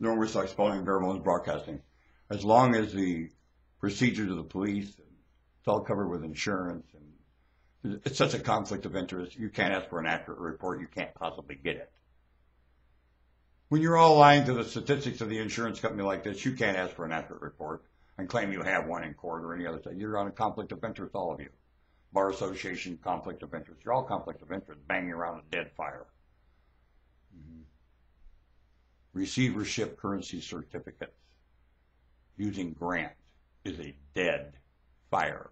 No, we're still exposing bare bones broadcasting. As long as the procedures of the police, it's all covered with insurance, and it's such a conflict of interest. You can't ask for an accurate report. You can't possibly get it. When you're all lying to the statistics of the insurance company like this, you can't ask for an accurate report and claim you have one in court or any other thing. You're on a conflict of interest, all of you. Bar association, conflict of interest. You're all conflict of interest, banging around a dead fire. Receivership currency certificates using grant is a dead fire.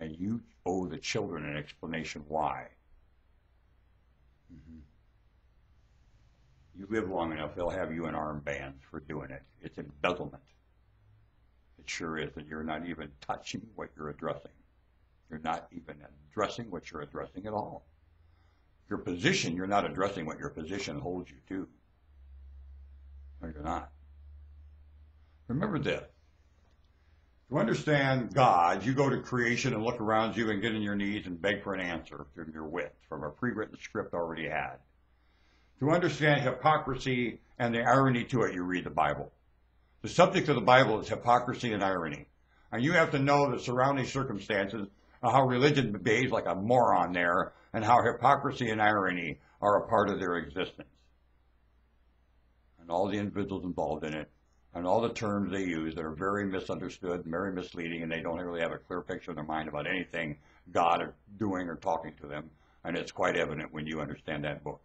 And you owe the children an explanation why. You live long enough, they'll have you in armbands for doing it. It's embezzlement. It sure is, and you're not even touching what you're addressing. You're not even addressing what you're addressing at all. Your position, you're not addressing what your position holds you to. No, you're not. Remember this. To understand God, you go to creation and look around you and get on your knees and beg for an answer from your wits, from a pre-written script already had. To understand hypocrisy and the irony to it, you read the Bible. The subject of the Bible is hypocrisy and irony. And you have to know the surrounding circumstances, how religion behaves like a moron there, and how hypocrisy and irony are a part of their existence. And all the individuals involved in it, and all the terms they use that are very misunderstood, very misleading, and they don't really have a clear picture in their mind about anything God is doing or talking to them. And it's quite evident when you understand that book.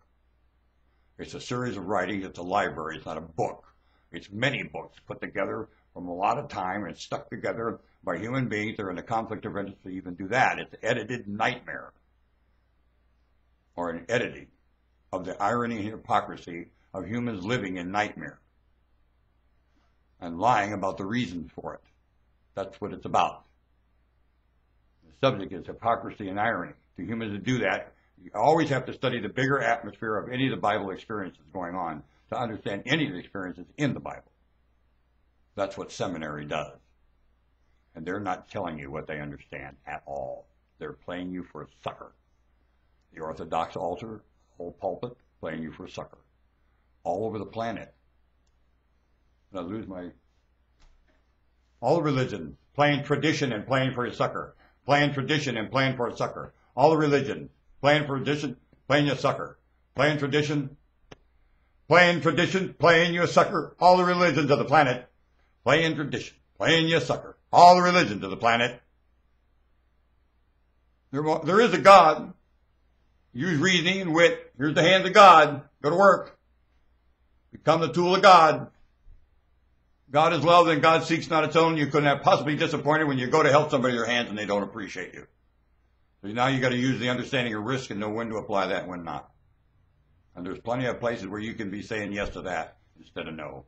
It's a series of writings. It's a library. It's not a book. It's many books put together from a lot of time and stuck together by human beings that are in a conflict of interest to even do that. It's an edited nightmare, or an editing of the irony and hypocrisy of humans living in nightmare and lying about the reasons for it. That's what it's about. The subject is hypocrisy and irony. To humans to do that, you always have to study the bigger atmosphere of any of the Bible experiences going on to understand any of the experiences in the Bible. That's what seminary does. And they're not telling you what they understand at all. They're playing you for a sucker. The Orthodox altar, whole pulpit, playing you for a sucker. All over the planet. And I lose my... All the religions, playing tradition and playing for a sucker. Playing tradition and playing for a sucker. All the religions, playing tradition, playing you a sucker. Playing tradition, playing you a sucker. All the religions of the planet, playing tradition, playing you a sucker. All the religions of the planet. There is a God. Use reasoning and wit. Here's the hands of God. Go to work. Become the tool of God. God is love and God seeks not its own. You couldn't have possibly disappointed when you go to help somebody with your hands and they don't appreciate you. So now you got to use the understanding of risk and know when to apply that and when not. And there's plenty of places where you can be saying yes to that instead of no.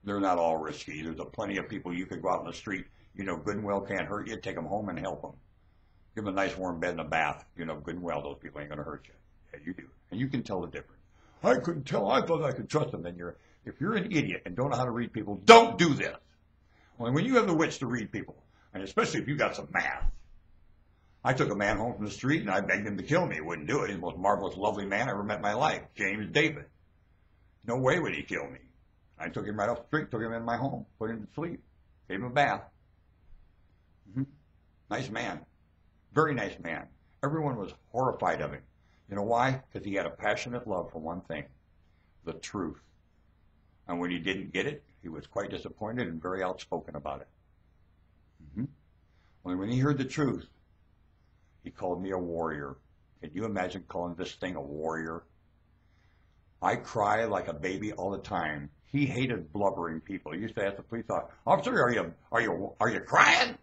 They're not all risky. There's plenty of people you could go out in the street, you know, good and well can't hurt you. Take them home and help them. Give them a nice warm bed and a bath. You know, good and well, those people ain't going to hurt you. Yeah, you do. And you can tell the difference. I couldn't tell. I thought I could trust them. Then if you're an idiot and don't know how to read people, don't do this. Only when you have the wits to read people, and especially if you got some math. I took a man home from the street and I begged him to kill me. He wouldn't do it. He's the most marvelous, lovely man I ever met in my life. James David. No way would he kill me. I took him right off the street, took him in my home, put him to sleep, gave him a bath. Nice man. Very nice man. Everyone was horrified of him. You know why? Because he had a passionate love for one thing, the truth. And when he didn't get it, he was quite disappointed and very outspoken about it. When he heard the truth, he called me a warrior. Can you imagine calling this thing a warrior? I cry like a baby all the time. He hated blubbering people. He used to ask the police officer, are you crying?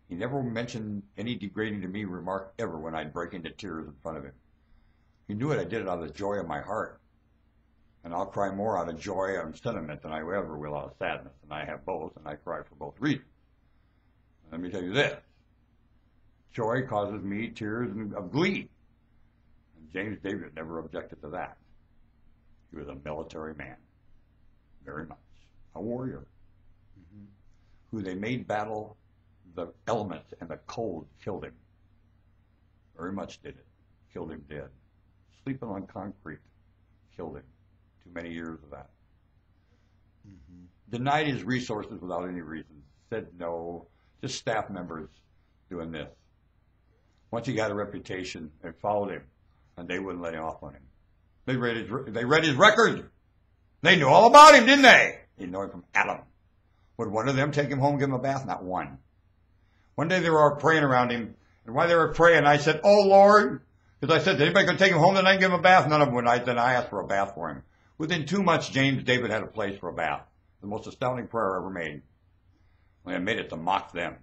He never mentioned any degrading to me remark ever when I'd break into tears in front of him. He knew it. I did it out of the joy of my heart. And I'll cry more out of joy and sentiment than I ever will out of sadness. And I have both, and I cry for both reasons. Let me tell you this. Joy causes me tears of glee. And James David never objected to that. He was a military man. Very much. A warrior. Who they made battle, the elements and the cold killed him. Very much did it. Killed him dead. Sleeping on concrete killed him. Too many years of that. Denied his resources without any reason. Said no. Just staff members doing this. Once he got a reputation, they followed him, and they wouldn't let him off on him. They read his record. They knew all about him, didn't they? They knew him from Adam. Would one of them take him home and give him a bath? Not one. One day they were all praying around him, and while they were praying, I said, "Oh, Lord," because I said, "Is anybody going to take him home tonight and give him a bath?" None of them would. Then I asked for a bath for him. Within 2 months, David had a place for a bath. The most astounding prayer I ever made. When I made it to mock them.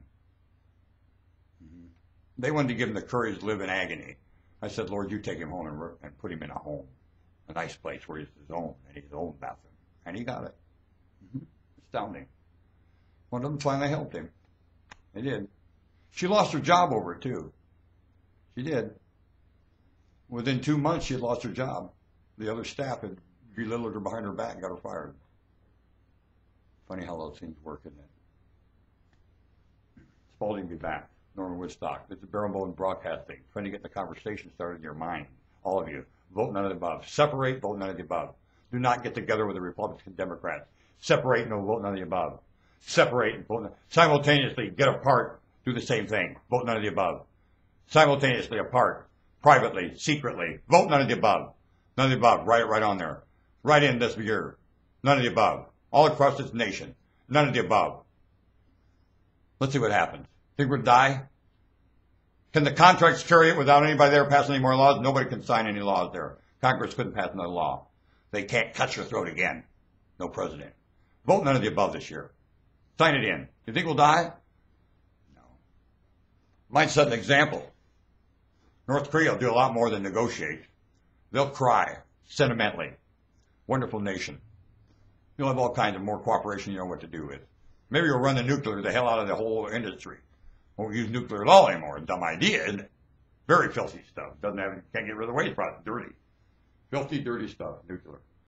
They wanted to give him the courage to live in agony. I said, "Lord, you take him home and put him in a home, a nice place where he's his own, and his own bathroom." And he got it. Astounding. One of them finally helped him. They did. She lost her job over it, too. She did. Within 2 months, she had lost her job. The other staff had belittled her behind her back and got her fired. Funny how those things work, isn't it? Spalding be back. Norman Woodstock. This is Barrel Broadcasting. Trying to get the conversation started in your mind. All of you. Vote none of the above. Separate, vote none of the above. Do not get together with the Republicans and Democrats. Separate, no, vote none of the above. Separate and vote none. Simultaneously, get apart, do the same thing. Vote none of the above. Simultaneously, apart, privately, secretly. Vote none of the above. None of the above. Write it right on there. Write in this year. None of the above. All across this nation. None of the above. Let's see what happens. Think we'll die? Can the contracts carry it without anybody there passing any more laws? Nobody can sign any laws there. Congress couldn't pass another law. They can't cut your throat again. No president. Vote none of the above this year. Sign it in. You think we'll die? No. Might set an example. North Korea will do a lot more than negotiate. They'll cry sentimentally. Wonderful nation. You'll have all kinds of more cooperation you know what to do with. Maybe you'll run the nuclear the hell out of the whole industry. Won't use nuclear at all anymore. A dumb idea, isn't it? Very filthy stuff. Can't get rid of the waste product. Dirty. Filthy, dirty stuff, nuclear.